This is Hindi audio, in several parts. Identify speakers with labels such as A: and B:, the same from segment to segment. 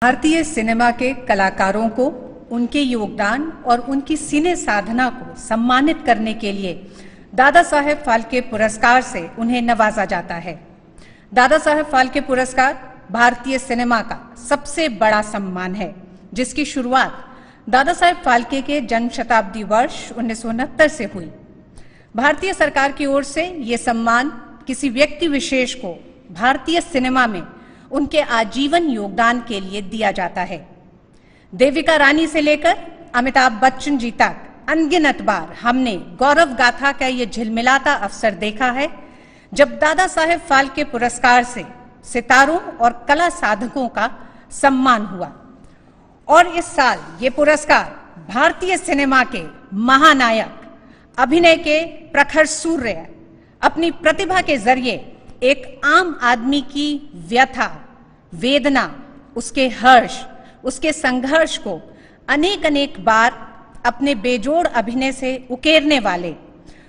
A: भारतीय सिनेमा के कलाकारों को उनके योगदान और उनकी सिने साधना को सम्मानित करने के लिए दादा साहेब फाल्के पुरस्कार से उन्हें नवाजा जाता है। दादा साहेब फाल्के पुरस्कार भारतीय सिनेमा का सबसे बड़ा सम्मान है, जिसकी शुरुआत दादा साहेब फाल्के के जन्म शताब्दी वर्ष 1969 से हुई। भारतीय सरकार की ओर से ये सम्मान किसी व्यक्ति विशेष को भारतीय सिनेमा में उनके आजीवन योगदान के लिए दिया जाता है। देविका रानी से लेकर अमिताभ बच्चन जी तक अनगिनत बार हमने गौरव गाथा का ये झिलमिलाता अवसर देखा है, जब दादा साहेब फाल्के पुरस्कार से सितारों और कला साधकों का सम्मान हुआ। और इस साल ये पुरस्कार भारतीय सिनेमा के महानायक, अभिनय के प्रखर सूर्य, अपनी प्रतिभा के जरिए एक आम आदमी की व्यथा, वेदना, उसके हर्ष, उसके संघर्ष को अनेक अनेक बार अपने बेजोड़ अभिनय से उकेरने वाले,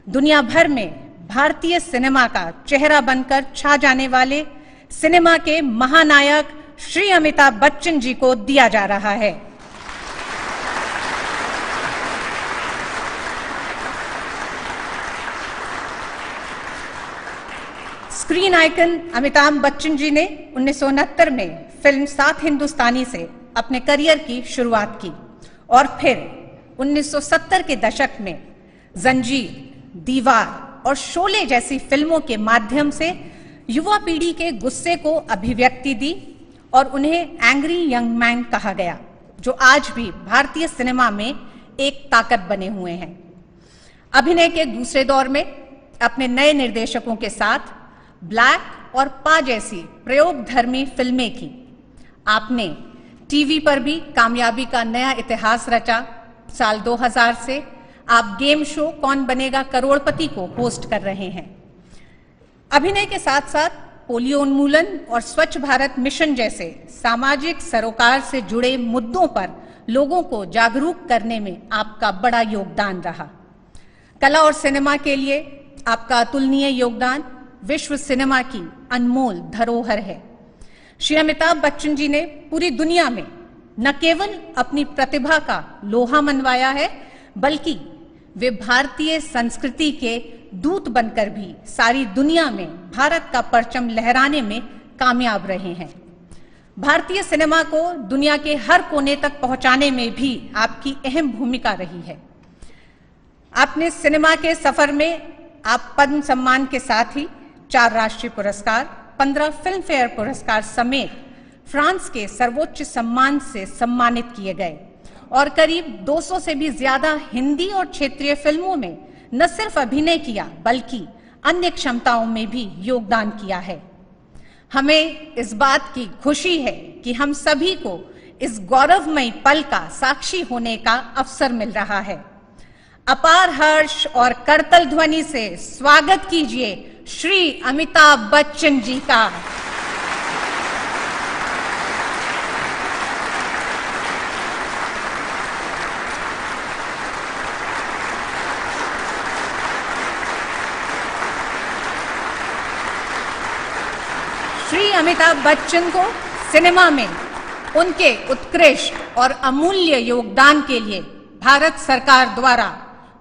A: दुनिया भर में भारतीय सिनेमा का चेहरा बनकर छा जाने वाले सिनेमा के महानायक श्री अमिताभ बच्चन जी को दिया जा रहा है। स्क्रीन आइकन अमिताभ बच्चन जी ने 1969 में फिल्म सात हिंदुस्तानी से अपने करियर की शुरुआत की और फिर 1970 के दशक में जंजीर, दीवार और शोले जैसी फिल्मों के माध्यम से युवा पीढ़ी के गुस्से को अभिव्यक्ति दी और उन्हें एंग्री यंग मैन कहा गया, जो आज भी भारतीय सिनेमा में एक ताकत बने हुए हैं। अभिनय के दूसरे दौर में अपने नए निर्देशकों के साथ ब्लैक और पा जैसी प्रयोगधर्मी फिल्में की। आपने टीवी पर भी कामयाबी का नया इतिहास रचा। साल 2000 से आप गेम शो कौन बनेगा करोड़पति को होस्ट कर रहे हैं। अभिनय के साथ साथ पोलियो उन्मूलन और स्वच्छ भारत मिशन जैसे सामाजिक सरोकार से जुड़े मुद्दों पर लोगों को जागरूक करने में आपका बड़ा योगदान रहा। कला और सिनेमा के लिए आपका अतुलनीय योगदान विश्व सिनेमा की अनमोल धरोहर है। श्री अमिताभ बच्चन जी ने पूरी दुनिया में न केवल अपनी प्रतिभा का लोहा मनवाया है, बल्कि वे भारतीय संस्कृति के दूत बनकर भी सारी दुनिया में भारत का परचम लहराने में कामयाब रहे हैं। भारतीय सिनेमा को दुनिया के हर कोने तक पहुंचाने में भी आपकी अहम भूमिका रही है। आपने सिनेमा के सफर में आप पद्म सम्मान के साथ ही 4 राष्ट्रीय पुरस्कार, 15 फिल्म फेयर पुरस्कार समेत फ्रांस के सर्वोच्च सम्मान से सम्मानित किए गए और करीब 200 से भी ज्यादा हिंदी और क्षेत्रीय फिल्मों में न सिर्फ अभिनय किया, बल्कि अन्य क्षमताओं में भी योगदान किया है। हमें इस बात की खुशी है कि हम सभी को इस गौरवमयी पल का साक्षी होने का अवसर मिल रहा है। अपार हर्ष और करतल ध्वनि से स्वागत कीजिए श्री अमिताभ बच्चन जी का। श्री अमिताभ बच्चन को सिनेमा में उनके उत्कृष्ट और अमूल्य योगदान के लिए भारत सरकार द्वारा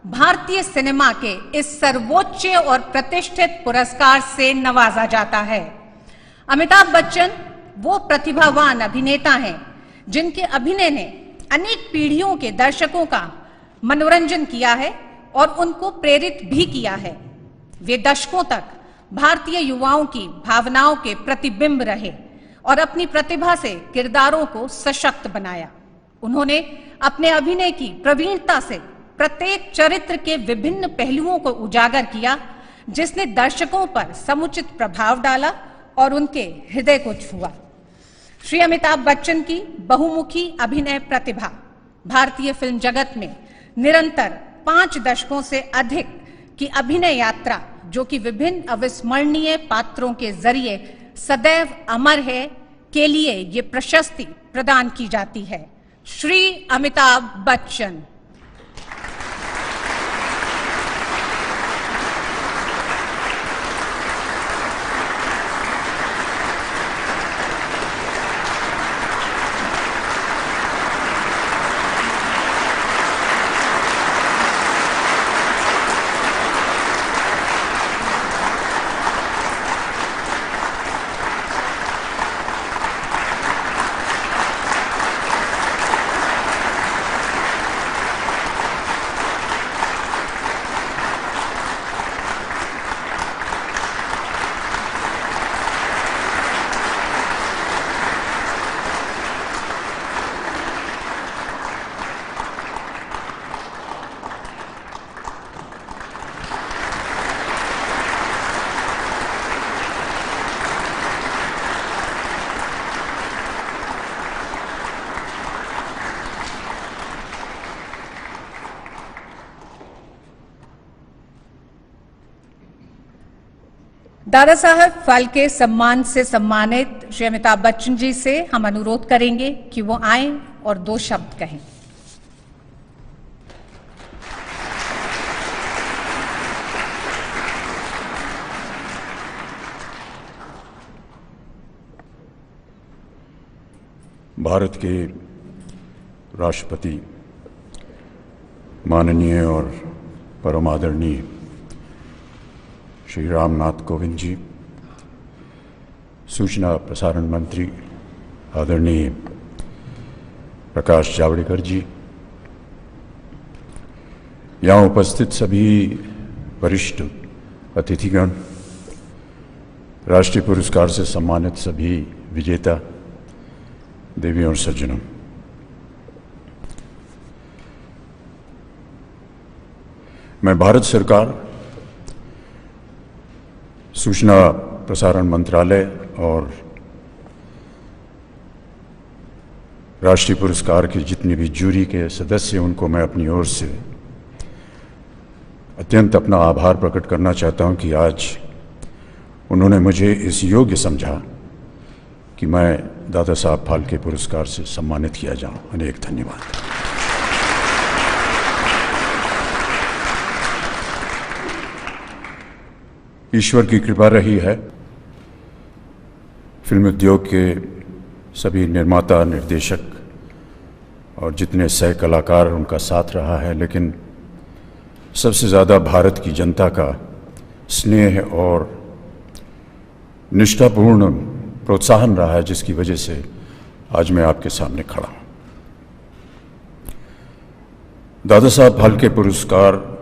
A: भारतीय सिनेमा के इस सर्वोच्च और प्रतिष्ठित पुरस्कार से नवाजा जाता है। अमिताभ बच्चन वो प्रतिभावान अभिनेता हैं जिनके अभिनय ने अनेक पीढ़ियों के दर्शकों का मनोरंजन किया है और उनको प्रेरित भी किया है। वे दशकों तक भारतीय युवाओं की भावनाओं के प्रतिबिंब रहे और अपनी प्रतिभा से किरदारों को सशक्त बनाया। उन्होंने अपने अभिनय की प्रवीणता से प्रत्येक चरित्र के विभिन्न पहलुओं को उजागर किया, जिसने दर्शकों पर समुचित प्रभाव डाला और उनके हृदय को छुआ। श्री अमिताभ बच्चन की बहुमुखी अभिनय प्रतिभा भारतीय फिल्म जगत में निरंतर 5 दशकों से अधिक की अभिनय यात्रा, जो कि विभिन्न अविस्मरणीय पात्रों के जरिए सदैव अमर है, के लिए ये प्रशस्ति प्रदान की जाती है। श्री अमिताभ बच्चन। दादा साहब फाल्के सम्मान से सम्मानित श्री अमिताभ बच्चन जी से हम अनुरोध करेंगे कि वो आएं और 2 शब्द कहें।
B: भारत के राष्ट्रपति माननीय और परम आदरणीय श्री रामनाथ कोविंद जी, सूचना प्रसारण मंत्री आदरणीय प्रकाश जावड़ेकर जी, यहाँ उपस्थित सभी वरिष्ठ अतिथिगण, राष्ट्रीय पुरस्कार से सम्मानित सभी विजेता, देवियों और सज्जनों, मैं भारत सरकार, सूचना प्रसारण मंत्रालय और राष्ट्रीय पुरस्कार की जितनी भी जूरी के सदस्य, उनको मैं अपनी ओर से अत्यंत अपना आभार प्रकट करना चाहता हूं कि आज उन्होंने मुझे इस योग्य समझा कि मैं दादा साहब फाल्के पुरस्कार से सम्मानित किया जाऊं। अनेक धन्यवाद। ईश्वर की कृपा रही है, फिल्म उद्योग के सभी निर्माता, निर्देशक और जितने सह कलाकार, उनका साथ रहा है, लेकिन सबसे ज़्यादा भारत की जनता का स्नेह और निष्ठापूर्ण प्रोत्साहन रहा है, जिसकी वजह से आज मैं आपके सामने खड़ा हूं। दादा साहब फाल्के पुरस्कार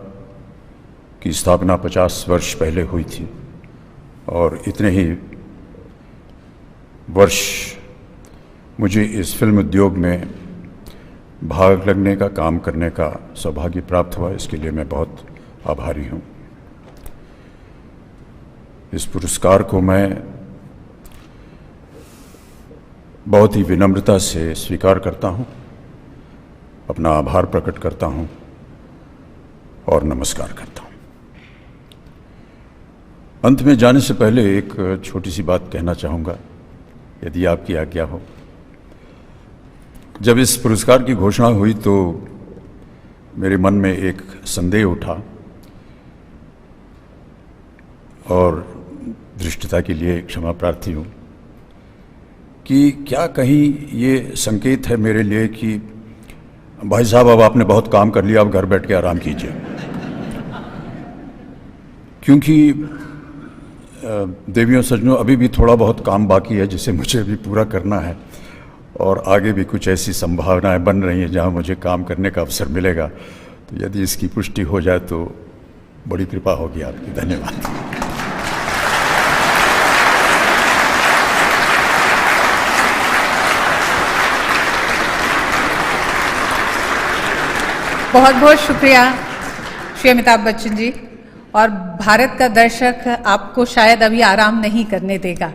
B: की स्थापना 50 वर्ष पहले हुई थी और इतने ही वर्ष मुझे इस फिल्म उद्योग में भाग लगने का, काम करने का सौभाग्य प्राप्त हुआ। इसके लिए मैं बहुत आभारी हूं। इस पुरस्कार को मैं बहुत ही विनम्रता से स्वीकार करता हूं, अपना आभार प्रकट करता हूं और नमस्कार करता हूं। अंत में जाने से पहले एक छोटी सी बात कहना चाहूँगा, यदि आपकी आज्ञा हो। जब इस पुरस्कार की घोषणा हुई तो मेरे मन में एक संदेह उठा और धृष्टता के लिए क्षमा प्रार्थी हूँ कि क्या कहीं ये संकेत है मेरे लिए कि भाई साहब अब आपने बहुत काम कर लिया, अब घर बैठ के आराम कीजिए। क्योंकि देवियों सज्जनों, अभी भी थोड़ा बहुत काम बाकी है जिसे मुझे भी पूरा करना है और आगे भी कुछ ऐसी संभावनाएं बन रही हैं जहां मुझे काम करने का अवसर मिलेगा। तो यदि इसकी पुष्टि हो जाए तो बड़ी कृपा होगी आपकी। धन्यवाद।
A: बहुत बहुत शुक्रिया श्री अमिताभ बच्चन जी। और भारत का दर्शक आपको शायद अभी आराम नहीं करने देगा।